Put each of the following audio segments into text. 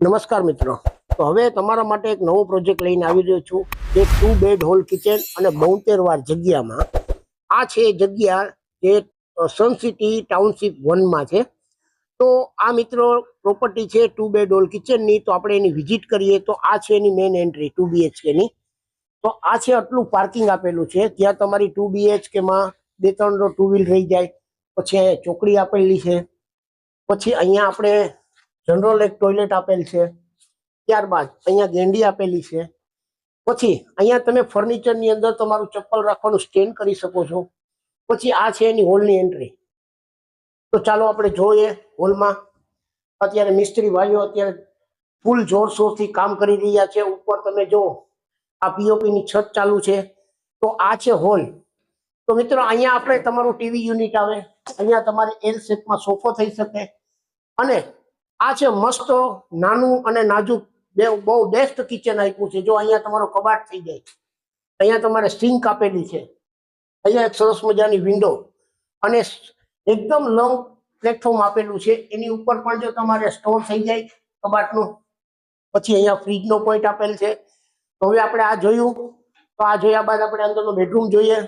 નમસ્કાર મિત્રો, તો હવે તમારા માટે એક નવો પ્રોજેક્ટ લઈને આવી રહ્યો છું. એક 2 બેડ હોલ કિચન અને 72 વાર જગ્યામાં. આ છે જગ્યા જે સન સિટી ટાઉનશીપ 1 માં છે. તો આ મિત્રો પ્રોપર્ટી છે 2 બેડ હોલ કિચનની. તો આપણે એની વિઝિટ કરીએ તો આ છે એની મેઇન એન્ટ્રી 2 BHK ની. તો આ છે આટલું પાર્કિંગ આપેલું છે. ત્યાં તમારી 2 BHK માં 2-3 ટુ વ્હીલ રહી જાય. પછી અહીંયા ચોકડી આપેલી છે. પછી અહીંયા આપણે જનરલ એક ટોયલેટ આપેલ છે. ત્યારબાદ અહીંયા ગેંડી આપેલી છે. પછી અહીંયા તમે ફર્નિચરની અંદર તમારું ચપ્પલ રાખવાનું સ્ટેન્ડ કરી શકો છો. પછી આ છે એની હોલની એન્ટ્રી. તો ચાલો આપણે જોઈએ હોલમાં. અત્યારે મિસ્ત્રી ભાઈઓ અત્યારે ફૂલ જોરશોરથી કામ કરી રહ્યા છે. ઉપર તમે જો આ પીઓપીની છત ચાલુ છે. તો આ છે હોલ. તો મિત્રો અહીંયા આપણે તમારું ટીવી યુનિટ આવે. અહીંયા તમારે એલ શેપમાં સોફો થઈ શકે. અને આ છે મસ્ત નાનું અને નાજુક બહુ બેસ્ટ કિચન આપ્યું છે. જો અહીંયા તમારો કબાટ થઈ જાય. અહીંયા તમારે સિંક આપેલી છે. અહીંયા એક સરસ મજાની વિન્ડો અને એકદમ લોંગ પ્લેટફોર્મ આપેલું છે. એની ઉપર પણ જો તમારે સ્ટોર થઈ જાય કબાટનું. પછી અહીંયા ફ્રીજનો પોઈન્ટ આપેલ છે. તો હવે આપણે આ જોયું. તો આ જોયા બાદ આપણે અંદરનો બેડરૂમ જોઈએ.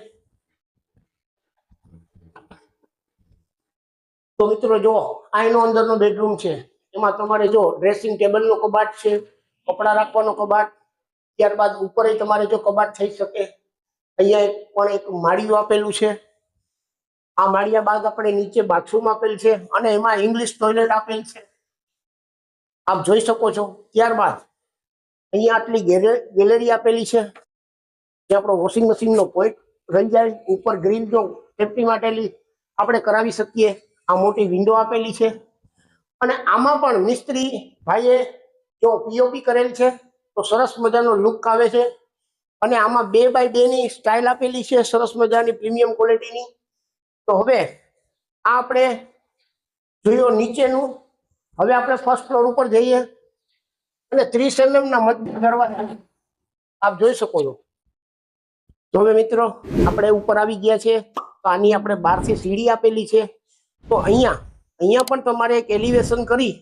તો મિત્રો જો આ એનો અંદરનો બેડરૂમ છે. એમાં તમારે જો ડ્રેસિંગ ટેબલનો કબાટ છે, કપડા રાખવાનો કબાટ. ત્યારબાદ ઉપર તમારે જો કબાટ થઈ શકે. અહીંયા પણ એક માળિયું આપેલું છે. આ માળિયા બાદ આપણે નીચે બાથરૂમ આપેલ છે અને એમાં ઇંગ્લિશ ટોયલેટ આપેલ છે, આપ જોઈ શકો છો. ત્યારબાદ અહીંયા આટલી ગેલેરી આપેલી છે, જે આપણો વોશિંગ મશીનનો પોઈન્ટ રહી જાય. ઉપર ગ્રીલ જો સેફટી માટેની આપણે કરાવી શકીએ. આ મોટી વિન્ડો આપેલી છે. અને આમાં પણ મિસ્ત્રી ભાઈએ જો પીઓપી કરેલ છે તો સરસ મજાનો લુક આવે છે. અને આમાં 2x2 ની સ્ટાઇલ આપેલી છે, સરસ મજાની પ્રીમિયમ ક્વોલિટીની. તો હવે આ આપણે જોયો નીચેનું. હવે આપણે ફર્સ્ટ ફ્લોર ઉપર જઈએ અને 30 mm ના મજબૂત દરવાજા આપ જોઈ શકો છો. તો હવે મિત્રો આપણે ઉપર આવી ગયા છે. તો આની આપણે બહારથી સીડી આપેલી છે. તો અહીંયા પણ તમારે એક એલિવેશન કરી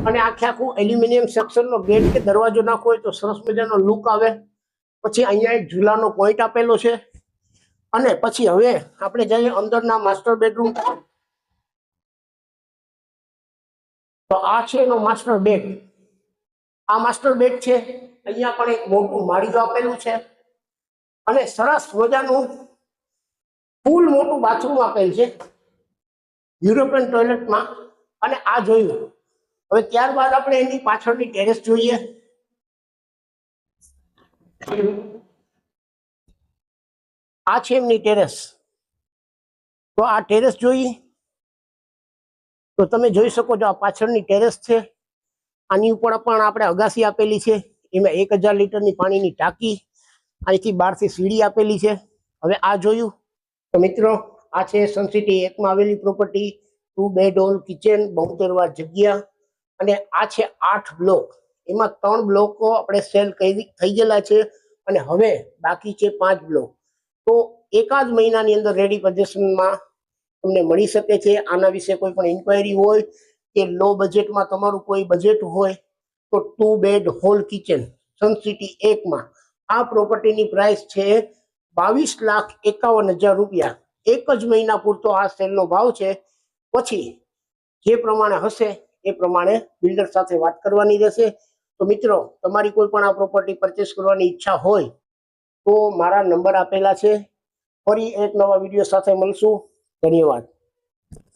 અને આખું એલ્યુમિનિયમ સેક્શનનો ગેટ કે દરવાજો નાખવો હોય તો સરસ મજાનો લુક આવે. પછી અહીંયા એક ઝૂલાનો પોઈન્ટ આપેલો છે. અને પછી હવે આપણે જઈએ અંદરના માસ્ટર બેડરૂમ. તો આ છે એનો માસ્ટર બેડ. આ માસ્ટર બેડ છે. અહીંયા પણ એક મોટું માળિયું આપેલું છે અને સરસ મજાનું ફૂલ મોટું બાથરૂમ આપેલ છે યુરોપિયન ટોયલેટમાં. અને આ જોયું. હવે ત્યારબાદ આપણે એની પાછળની ટેરેસ જોઈએ. આ છે એમની ટેરેસ. તો આ ટેરેસ જોઈ તો તમે જોઈ શકો છો. આ પાછળની ટેરેસ છે. આની ઉપર પણ આપણે અગાસી આપેલી છે. એમાં 1000 લીટરની પાણીની ટાંકી. અહીંથી બહારથી સીડી આપેલી છે. હવે આ જોયું. તો મિત્રો આ છે સન સિટી 1 માં આવેલી પ્રોપર્ટી 2 બેડ હોલ કિચન 72 વાર જગ્યા. અને આ છે 8 બ્લોક. એમાં 3 બ્લોકો આપણે સેલ થઈ ગયેલા છે અને હવે બાકી છે 5 બ્લોક. તો એકાદ મહિનાની અંદર રેડી પોઝિશનમાં તમને મળી શકે છે. આના વિશે કોઈ પણ ઇન્ક્વાયરી હોય કે લો બજેટમાં તમારું કોઈ બજેટ હોય તો 2 બેડ હોલ કિચન સન સિટી 1 માં આ પ્રોપર્ટીની પ્રાઇસ છે 22,51,000 રૂપિયા. એક જ મહિના પૂરતો આ સેલનો ભાવ છે. પછી જે પ્રમાણે હશે એ પ્રમાણે બિલ્ડર સાથે વાત કરવાની રહેશે. તો મિત્રો તમારી કોઈ પણ આ પ્રોપર્ટી પરચેસ કરવાની ઈચ્છા હોય તો મારા નંબર આપેલા છે. ફરી એક નવા વિડીયો સાથે મળશું. ધન્યવાદ.